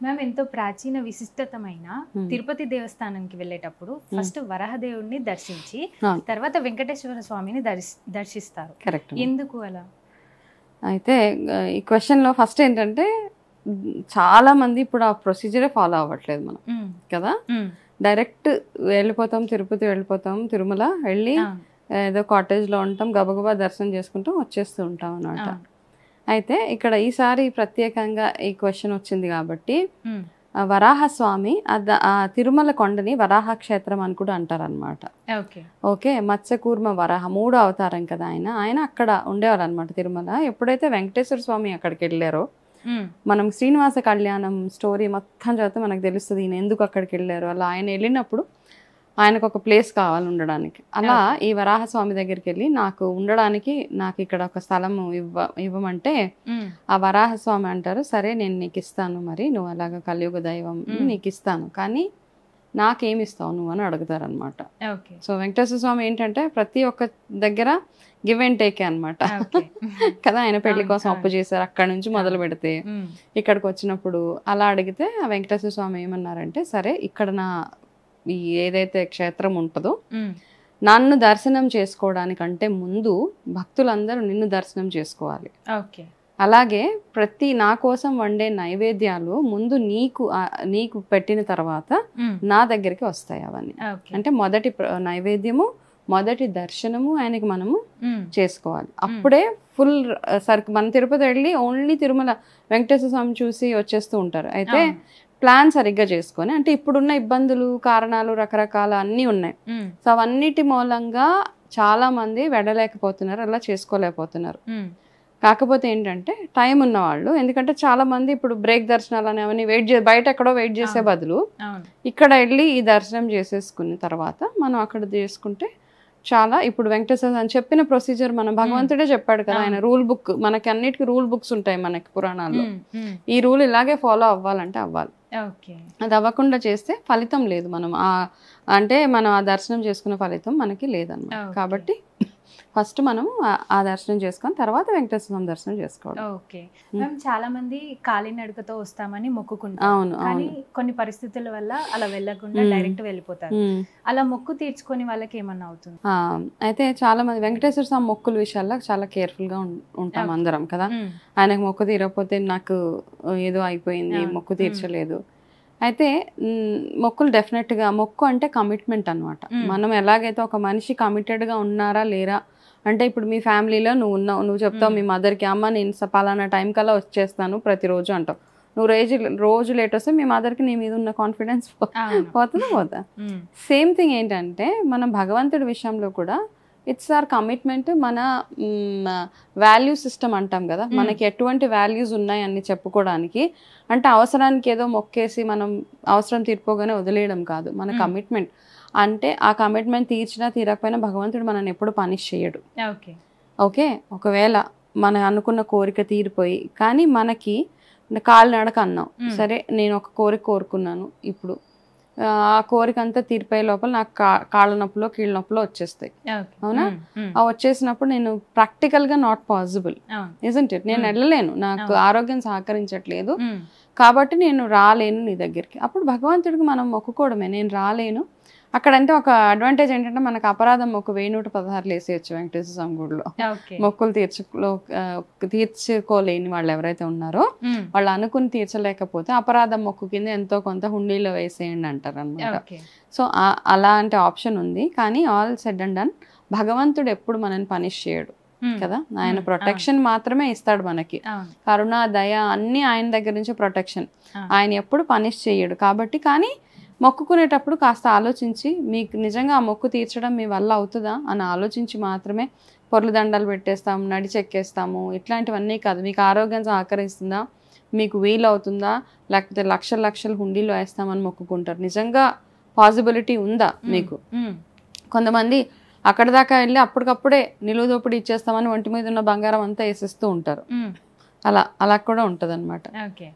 Ma'am ఎంతో ప్రాచీన విశిష్టతమైన తిరుపతి దేవస్థానంకి వెళ్ళేటప్పుడు ఫస్ట్ వరాహదేవుడిని దర్శించి తర్వాత వెంకటేశ్వర స్వామిని దర్శిస్తారు. కరెక్ట్. ఎందుకు అలా? అయితే ఈ క్వశ్చన్లో ఫస్ట్ ఏంటంటే చాలా మంది ఇప్పుడు ఆ ప్రొసీజరే ఫాలో అవ్వట్లేదు మనం కదా. డైరెక్ట్ వెళ్ళిపోతాం, తిరుపతి వెళ్ళిపోతాం, తిరుమల వెళ్ళి ఏదో కాటేజ్లో ఉంటాం, గబగబా దర్శనం చేసుకుంటాం, వచ్చేస్తూ ఉంటాం అన్నమాట. అయితే ఇక్కడ ఈసారి ప్రత్యేకంగా ఈ క్వశ్చన్ వచ్చింది కాబట్టి వరాహస్వామి ఆ తిరుమల కొండని వరాహ క్షేత్రం అని కూడా అంటారు అనమాట. ఓకే, మత్స్యకూర్మ వరాహ 3వ అవతారం కదా ఆయన అక్కడ ఉండేవారు అనమాట తిరుమల. ఎప్పుడైతే వెంకటేశ్వర స్వామి అక్కడికి వెళ్ళారో, మనం శ్రీనివాస కళ్యాణం స్టోరీ మొత్తం చదివితే మనకు తెలుస్తుంది ఈయన ఎందుకు అక్కడికి వెళ్ళారు. అలా ఆయన వెళ్ళినప్పుడు ఆయనకు ఒక ప్లేస్ కావాలి ఉండడానికి. అలా ఈ వరాహస్వామి దగ్గరికి వెళ్ళి నాకు ఉండడానికి నాకు ఇక్కడ ఒక స్థలం ఇవ్వమంటే ఆ వరాహస్వామి అంటారు, సరే నేను నీకు ఇస్తాను, మరి నువ్వు అలాగా కలియుగ దైవం నీకు ఇస్తాను, కానీ నాకేమిస్తావు నువ్వు అని అడుగుతారు అనమాట. సో వెంకటేశ్వర స్వామి ఏంటంటే ప్రతి ఒక్క దగ్గర గివ్ అండ్ టేక్ అనమాట కదా. ఆయన పెళ్లి కోసం అప్పు చేశారు, అక్కడ నుంచి మొదలు పెడితే ఇక్కడికి వచ్చినప్పుడు అలా అడిగితే ఆ వెంకటేశ్వర స్వామి ఏమన్నారంటే, సరే ఇక్కడ నా ఏదైతే క్షేత్రం ఉంటుందో నన్ను దర్శనం చేసుకోవడానికంటే ముందు భక్తులందరూ నిన్ను దర్శనం చేసుకోవాలి. అలాగే ప్రతి నా కోసం వండే నైవేద్యాలు ముందు నీకు పెట్టిన తర్వాత నా దగ్గరికి వస్తాయి అవన్నీ. అంటే మొదటి నైవేద్యము, మొదటి దర్శనము ఆయనకి మనము చేసుకోవాలి. అప్పుడే ఫుల్ మన తిరుపతి వెళ్ళి ఓన్లీ తిరుమల వెంకటేశ్వర స్వామి చూసి వచ్చేస్తూ ఉంటారు. అయితే ప్లాన్ సరిగ్గా చేసుకొని, అంటే ఇప్పుడున్న ఇబ్బందులు కారణాలు రకరకాల అన్నీ ఉన్నాయి. సో అవన్నిటి మూలంగా చాలా మంది వెళ్ళలేకపోతున్నారు, అలా చేసుకోలేకపోతున్నారు. కాకపోతే ఏంటంటే టైం ఉన్న వాళ్ళు, ఎందుకంటే చాలా మంది ఇప్పుడు బ్రేక్ దర్శనాలు అనేవన్నీ బయట ఎక్కడో వెయిట్ చేసే బదులు ఇక్కడ వెళ్ళి ఈ దర్శనం చేసేసుకున్న తర్వాత మనం అక్కడ చేసుకుంటే చాలా, ఇప్పుడు వెంకటేశ్వర అని చెప్పిన ప్రొసీజర్ మన భగవంతుడే చెప్పాడు కదా, ఆయన రూల్ బుక్, మనకి అన్నిటికీ రూల్ బుక్స్ ఉంటాయి మనకి పురాణాల్లో. ఈ రూల్ ఇలాగే ఫాలో అవ్వాలంటే అవ్వాలి. అది అవ్వకుండా చేస్తే ఫలితం లేదు. అంటే మనం ఆ దర్శనం చేసుకున్న ఫలితం మనకి లేదన్నమాట. కాబట్టి ఫస్ట్ మనం ఆ దర్శనం చేసుకొని తర్వాత వెంకటేశ్వర స్వామి దర్శనం చేసుకోవాలి. ఓకే మ్యామ్, చాలా మంది కాలినడకతో వస్తామని మొక్కుకుంటారు. అవును, కానీ కొన్ని పరిస్థితుల వల్ల అలా వెళ్ళకుండా డైరెక్ట్ వెళ్ళిపోతారు. అలా మొక్కు తీర్చుకొని వాళ్ళకి ఏమన్నా అవుతుంది? అయితే చాలా మంది వెంకటేశ్వర స్వామి మొక్కుల విషయాల్లో చాలా కేర్ఫుల్ గా ఉంటాం అందరం కదా. ఆయనకు మొక్కు తీరకపోతే నాకు ఏదో అయిపోయింది, మొక్కు తీర్చలేదు. అయితే మొక్కులు డెఫినెట్గా, మొక్కు అంటే కమిట్మెంట్ అనమాట. మనం ఎలాగైతే ఒక మనిషి కమిటెడ్గా ఉన్నారా లేరా అంటే, ఇప్పుడు మీ ఫ్యామిలీలో నువ్వు చెప్తావు మీ మదర్కి, అమ్మ నేను పలానా టైం కల్లా వచ్చేస్తాను ప్రతిరోజు అంటావు. నువ్వు రోజు లేట్ వస్తే మీ మదర్కి నీ మీద ఉన్న కాన్ఫిడెన్స్ పోతా. సేమ్ థింగ్ ఏంటంటే మనం భగవంతుడి విషయంలో కూడా ఇట్స్ ఆర్ కమిట్మెంట్. మన వాల్యూ సిస్టమ్ అంటాం కదా, మనకి ఎటువంటి వాల్యూస్ ఉన్నాయి అని చెప్పుకోవడానికి. అంటే అవసరానికి ఏదో మొక్కేసి మనం అవసరం తీర్పోగానే వదిలేయడం కాదు, మన కమిట్మెంట్. అంటే ఆ కమిట్మెంట్ తీర్చినా తీరకపోయినా భగవంతుడు మనల్ని ఎప్పుడు పనిష్ చేయడు. ఓకే, ఒకవేళ మనం అనుకున్న కోరిక తీరిపోయి కానీ మనకి కాలినడక అన్నాం, సరే నేను ఒక కోరిక కోరుకున్నాను, ఇప్పుడు ఆ కోరిక అంతా తీరిపోయే లోపల నాకు కాళ్ళ నొప్పులో కీళ్ళ నొప్పులో వచ్చేస్తాయి, అవునా? ఆ వచ్చేసినప్పుడు నేను ప్రాక్టికల్గా నాట్ పాసిబుల్, ఇజంట్ ఇట్? నేను వెళ్ళలేను, నాకు ఆరోగ్యం సహకరించట్లేదు కాబట్టి నేను రాలేను నీ దగ్గరికి. అప్పుడు భగవంతుడికి మనం మొక్కుకోవడమే, నేను రాలేను. అక్కడంటే ఒక అడ్వాంటేజ్ ఏంటంటే మనకు అపరాధం ఒక 1116 వేసేయచ్చు వెంకటేశ్వర స్వామి గుడిలో. మొక్కులు తీర్చుకోలేని వాళ్ళు ఎవరైతే ఉన్నారో వాళ్ళు అనుకుని తీర్చలేకపోతే అపరాధం మొక్కు కింద ఎంతో కొంత హుండీలో వేసేయండి అంటారు అనమాట. సో అలాంటి ఆప్షన్ ఉంది. కానీ ఆల్ సెడ్ అండ్ డన్ భగవంతుడు ఎప్పుడు మనల్ని పనిష్ చేయడు కదా. ఆయన ప్రొటెక్షన్ మాత్రమే ఇస్తాడు మనకి, కరుణ దయ అన్ని ఆయన దగ్గర నుంచి ప్రొటెక్షన్. ఆయన ఎప్పుడు పనిష్ చేయడు. కాబట్టి కానీ మొక్కుకునేటప్పుడు కాస్త ఆలోచించి, మీకు నిజంగా ఆ మొక్కు తీర్చడం మీ వల్ల అవుతుందా అని ఆలోచించి మాత్రమే పొర్లు దండాలు పెట్టేస్తాము, నడిచెక్కేస్తాము, ఇట్లాంటివన్నీ కాదు. మీకు ఆరోగ్యం సహకరిస్తుందా, మీకు వీలు అవుతుందా, లేకపోతే లక్షలు హుండీలో వేస్తామని మొక్కుకుంటారు. నిజంగా పాసిబిలిటీ ఉందా మీకు? కొంతమంది అక్కడ దాకా వెళ్ళి అప్పటికప్పుడే నిలువు దోపిడీ ఇచ్చేస్తామని ఒంటి మీద ఉన్న బంగారం అంతా వేసేస్తూ ఉంటారు. అలా కూడా ఉంటది అనమాట.